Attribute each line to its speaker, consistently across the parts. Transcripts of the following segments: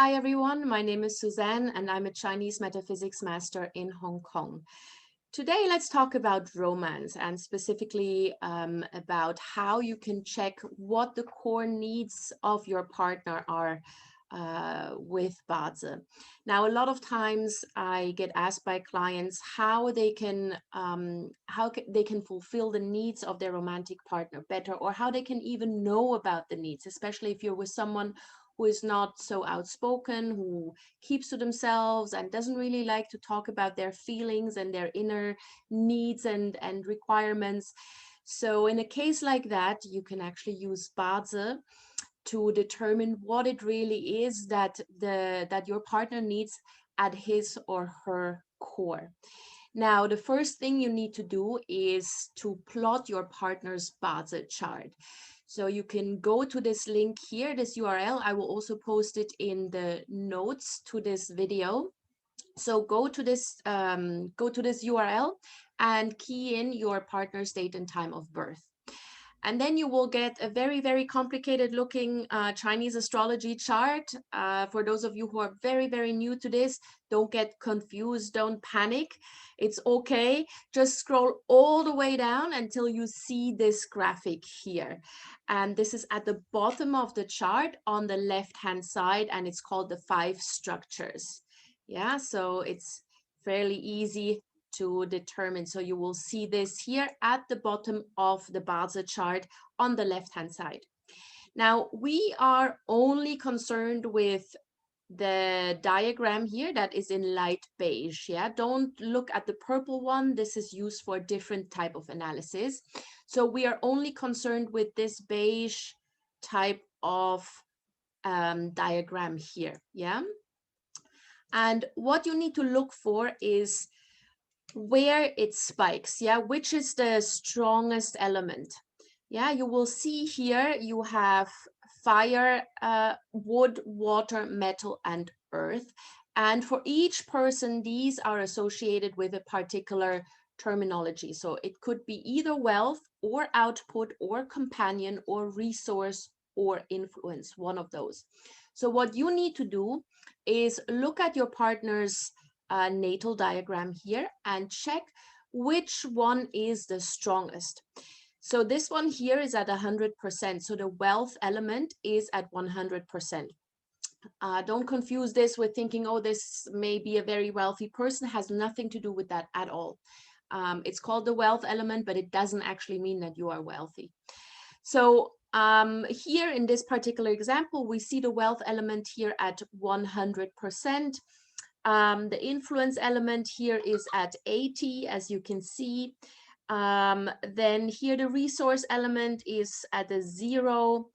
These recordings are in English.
Speaker 1: Hi everyone, my name is Suzanne and I'm a Chinese metaphysics master in Hong Kong. Today let's talk about romance and specifically about how you can check what the core needs of your partner are with Bazi. Now, a lot of times I get asked by clients how they can they can fulfill the needs of their romantic partner better, or how they can even know about the needs, especially if you're with someone who is not so outspoken, who keeps to themselves and doesn't really like to talk about their feelings and their inner needs and requirements. So in a case like that, you can actually use Bazi to determine what it really is that your partner needs at his or her core. Now, the first thing you need to do is to plot your partner's Bazi chart. So you can go to this link here, this URL. I will also post it in the notes to this video. So go to this URL and key in your partner's date and time of birth. And then you will get a very, very complicated looking Chinese astrology chart. For those of you who are very, very new to this, don't get confused, don't panic. It's okay. Just scroll all the way down until you see this graphic here. And this is at the bottom of the chart on the left-hand side, and it's called the 5 structures. Yeah, so it's fairly easy to determine. So you will see this here at the bottom of the Bazi chart on the left-hand side. Now, we are only concerned with the diagram here that is in light beige. Yeah, don't look at the purple one. This is used for a different type of analysis. So we are only concerned with this beige type of diagram here. Yeah. And what you need to look for is where it spikes, yeah, which is the strongest element. Yeah, you will see here you have fire, wood, water, metal, and earth. And for each person, these are associated with a particular terminology. So it could be either wealth or output or companion or resource or influence, one of those. So what you need to do is look at your partner's natal diagram here and check which one is the strongest. So this one here is at 100%. So the wealth element is at 100%. Don't confuse this with thinking, oh, this may be a very wealthy person. It has nothing to do with that at all. It's called the wealth element, but it doesn't actually mean that you are wealthy. So here in this particular example, we see the wealth element here at 100%. The influence element here is at 80, as you can see. Then here the resource element is at a 0.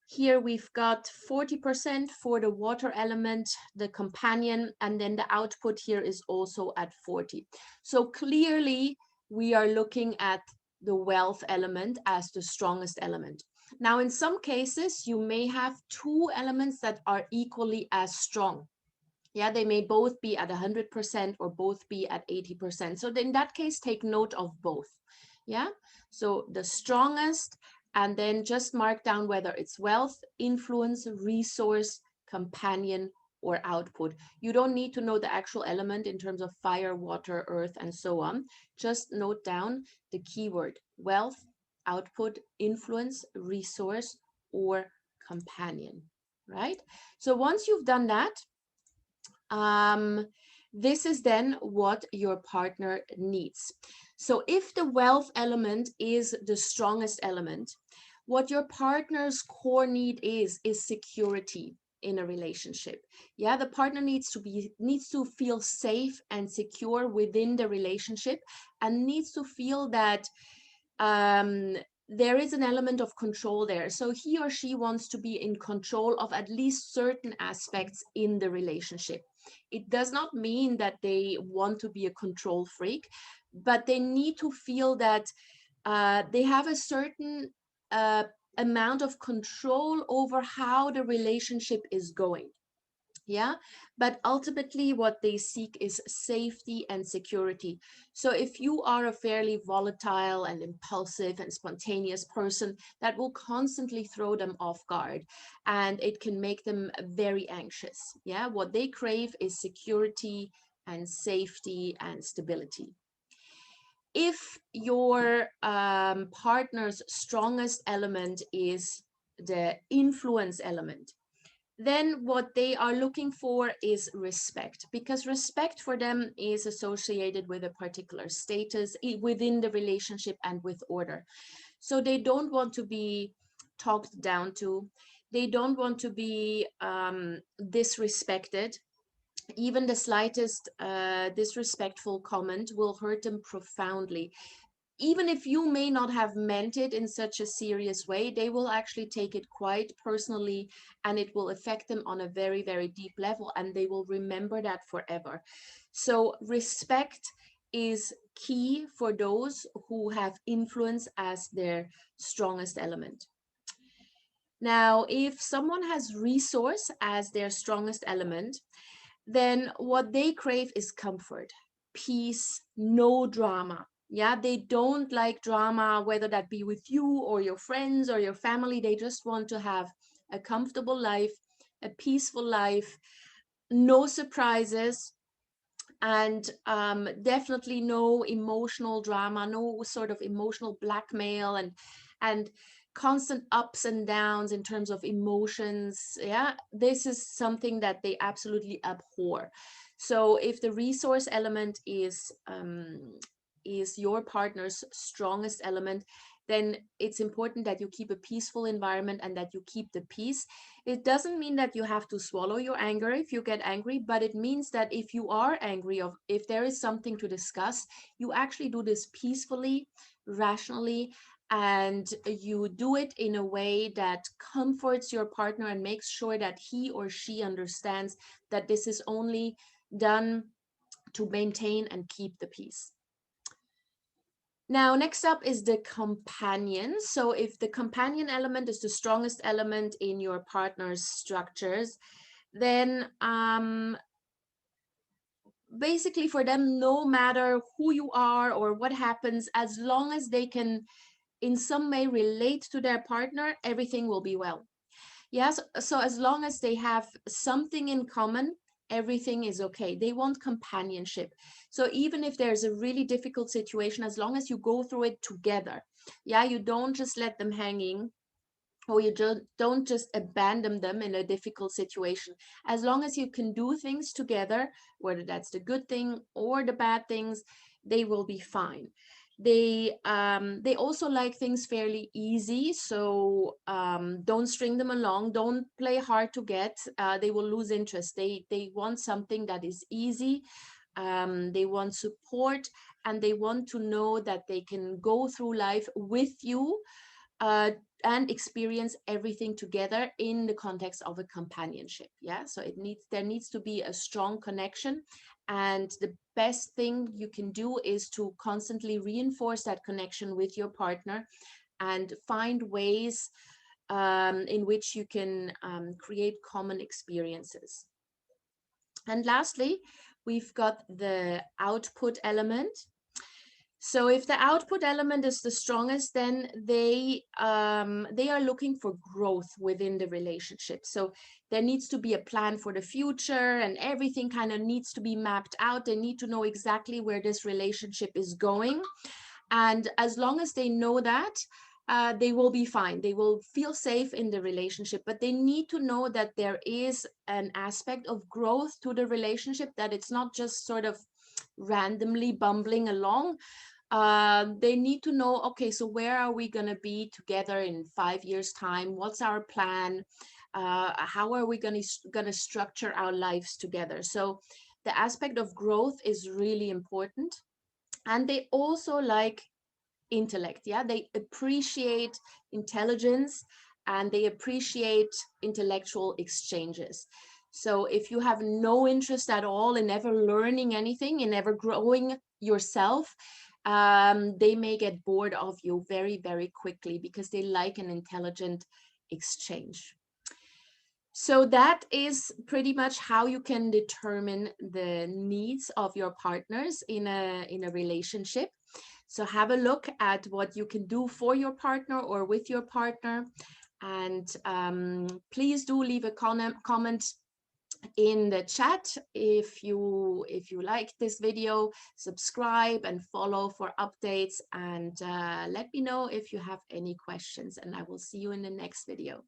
Speaker 1: Here we've got 40% for the water element, the companion, and then the output here is also at 40. So clearly we are looking at the wealth element as the strongest element. Now, in some cases, you may have 2 elements that are equally as strong. Yeah, they may both be at 100% or both be at 80%. So in that case, take note of both. Yeah, so the strongest, and then just mark down whether it's wealth, influence, resource, companion, or output. You don't need to know the actual element in terms of fire, water, earth, and so on. Just note down the keyword: wealth, output, influence, resource, or companion, right? So once you've done that, this is then what your partner needs. So if the wealth element is the strongest element, what your partner's core need is security in a relationship. Yeah, the partner needs to feel safe and secure within the relationship, and needs to feel that there is an element of control there. So he or she wants to be in control of at least certain aspects in the relationship. It does not mean that they want to be a control freak, but they need to feel that they have a certain amount of control over how the relationship is going. Yeah, but ultimately what they seek is safety and security. So if you are a fairly volatile and impulsive and spontaneous person, that will constantly throw them off guard, and it can make them very anxious. Yeah, what they crave is security and safety and stability. If your partner's strongest element is the influence element, then what they are looking for is respect, because respect for them is associated with a particular status within the relationship and with order. So they don't want to be talked down to. They don't want to be disrespected. Even the slightest disrespectful comment will hurt them profoundly. Even if you may not have meant it in such a serious way, they will actually take it quite personally, and it will affect them on a very, very deep level, and they will remember that forever. So respect is key for those who have influence as their strongest element. Now, if someone has resource as their strongest element, then what they crave is comfort, peace, no drama. Yeah, they don't like drama, whether that be with you or your friends or your family. They just want to have a comfortable life, a peaceful life, no surprises, and definitely no emotional drama, no sort of emotional blackmail, and constant ups and downs in terms of emotions. Yeah, this is something that they absolutely abhor. So if the resource element is your partner's strongest element, then it's important that you keep a peaceful environment and that you keep the peace. It doesn't mean that you have to swallow your anger if you get angry, but it means that if you are angry, or if there is something to discuss, you actually do this peacefully, rationally, and you do it in a way that comforts your partner and makes sure that he or she understands that this is only done to maintain and keep the peace. Now, next up is the companion. So if the companion element is the strongest element in your partner's structures, then basically for them, no matter who you are or what happens, as long as they can in some way relate to their partner, everything will be well. Yes, so as long as they have something in common, everything is okay. They want companionship. So even if there's a really difficult situation, as long as you go through it together, yeah, you don't just let them hanging, or you don't just abandon them in a difficult situation. As long as you can do things together, whether that's the good thing or the bad things, they will be fine. They also like things fairly easy, so don't string them along, don't play hard to get. They will lose interest. They want something that is easy. They want support, and they want to know that they can go through life with you, uh, and experience everything together in the context of a companionship. Yeah, so there needs to be a strong connection, and the best thing you can do is to constantly reinforce that connection with your partner and find ways in which you can create common experiences. And lastly, we've got the output element. So if the output element is the strongest, then they are looking for growth within the relationship. So there needs to be a plan for the future, and everything kind of needs to be mapped out. They need to know exactly where this relationship is going. And as long as they know that, they will be fine. They will feel safe in the relationship, but they need to know that there is an aspect of growth to the relationship, that it's not just sort of randomly bumbling along. They need to know, okay, so where are we going to be together in 5 years' time? What's our plan? How are we going to structure our lives together? So the aspect of growth is really important. And they also like intellect. Yeah, they appreciate intelligence, and they appreciate intellectual exchanges. So if you have no interest at all in ever learning anything, in ever growing yourself, they may get bored of you very, very quickly, because they like an intelligent exchange. So that is pretty much how you can determine the needs of your partners in a relationship. So have a look at what you can do for your partner or with your partner. And please do leave a comment in the chat if you like this video. Subscribe and follow for updates, and let me know if you have any questions, and I will see you in the next video.